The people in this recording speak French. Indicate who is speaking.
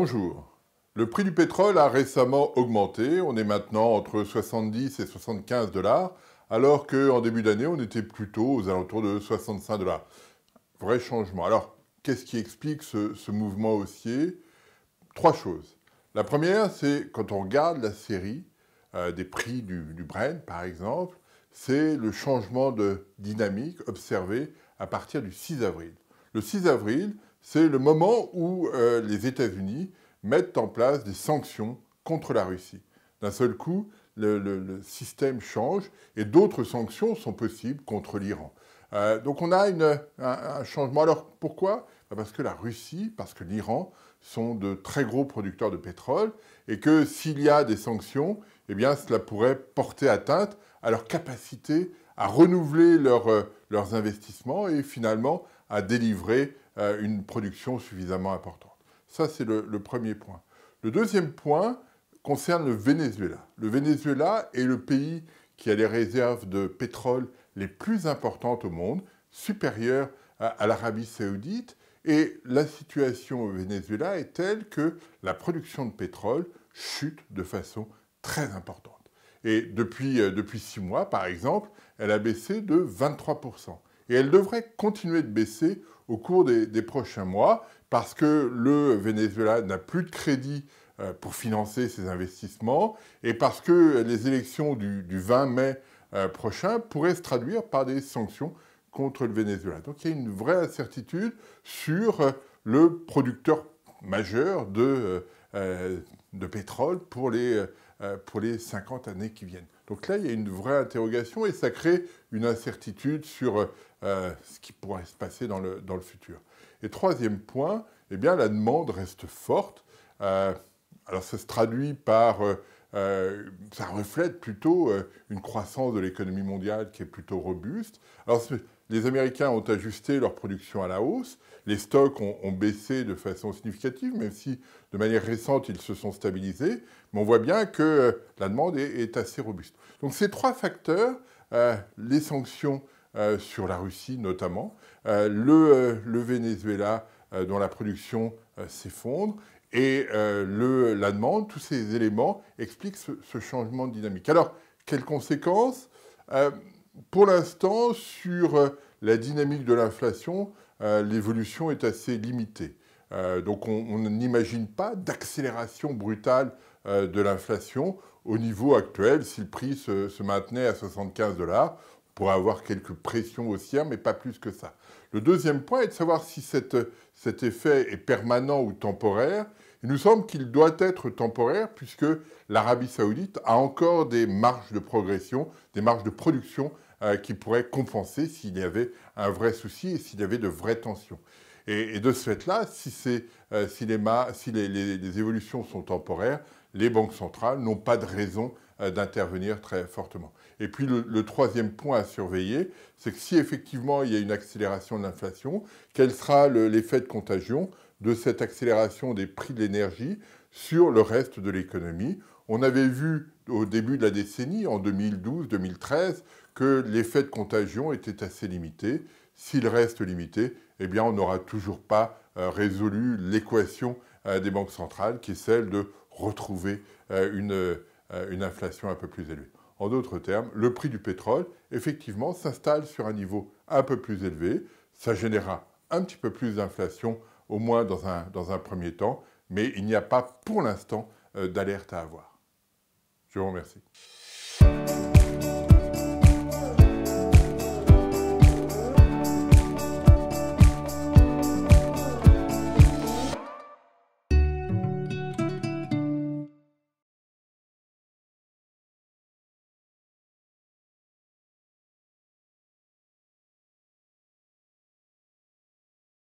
Speaker 1: Bonjour. Le prix du pétrole a récemment augmenté. On est maintenant entre 70 et 75 $, alors qu'en début d'année, on était plutôt aux alentours de 65 $. Vrai changement. Alors, qu'est-ce qui explique ce mouvement haussier? Trois choses. La première, c'est quand on regarde la série des prix du Brent, par exemple, c'est le changement de dynamique observé à partir du 6 avril. Le 6 avril, c'est le moment où les États-Unis mettent en place des sanctions contre la Russie. D'un seul coup, le système change et d'autres sanctions sont possibles contre l'Iran. Donc on a un changement. Alors pourquoi? Parce que la Russie, parce que l'Iran sont de très gros producteurs de pétrole et que s'il y a des sanctions, eh bien cela pourrait porter atteinte à leur capacité à renouveler leurs investissements et finalement à délivrer une production suffisamment importante. Ça, c'est le premier point. Le deuxième point concerne le Venezuela. Le Venezuela est le pays qui a les réserves de pétrole les plus importantes au monde, supérieures à l'Arabie Saoudite. Et la situation au Venezuela est telle que la production de pétrole chute de façon très importante. Et depuis 6 mois, par exemple, elle a baissé de 23%. Et elle devrait continuer de baisser au cours des prochains mois parce que le Venezuela n'a plus de crédit pour financer ses investissements et parce que les élections du 20 mai prochain pourraient se traduire par des sanctions contre le Venezuela. Donc il y a une vraie incertitude sur le producteur majeur de pétrole pour les 50 années qui viennent. Donc là, il y a une vraie interrogation et ça crée une incertitude sur ce qui pourrait se passer dans le futur. Et troisième point, eh bien, la demande reste forte. Alors ça se traduit par... ça reflète plutôt une croissance de l'économie mondiale qui est plutôt robuste. Alors les Américains ont ajusté leur production à la hausse, les stocks ont baissé de façon significative, même si de manière récente ils se sont stabilisés, mais on voit bien que la demande est assez robuste. Donc ces trois facteurs, les sanctions sur la Russie notamment, le Venezuela dont la production s'effondre, et la demande, tous ces éléments expliquent ce changement de dynamique. Alors, quelles conséquences? Pour l'instant, sur la dynamique de l'inflation, l'évolution est assez limitée. Donc on n'imagine pas d'accélération brutale de l'inflation au niveau actuel. Si le prix se maintenait à 75 $, on pourrait avoir quelques pressions haussières, mais pas plus que ça. Le deuxième point est de savoir si cet effet est permanent ou temporaire. Il nous semble qu'il doit être temporaire puisque l'Arabie Saoudite a encore des marges de progression, des marges de production qui pourraient compenser s'il y avait un vrai souci et s'il y avait de vraies tensions. Et de ce fait-là, si les évolutions sont temporaires, les banques centrales n'ont pas de raison d'intervenir très fortement. Et puis le troisième point à surveiller, c'est que si effectivement il y a une accélération de l'inflation, quel sera l'effet de contagion de cette accélération des prix de l'énergie sur le reste de l'économie? On avait vu au début de la décennie, en 2012-2013, que l'effet de contagion était assez limité. S'il reste limité, eh bien on n'aura toujours pas résolu l'équation des banques centrales, qui est celle de retrouver une inflation un peu plus élevée. En d'autres termes, le prix du pétrole, effectivement, s'installe sur un niveau un peu plus élevé. Ça générera un petit peu plus d'inflation, au moins dans un premier temps, mais il n'y a pas pour l'instant d'alerte à avoir. Je vous remercie.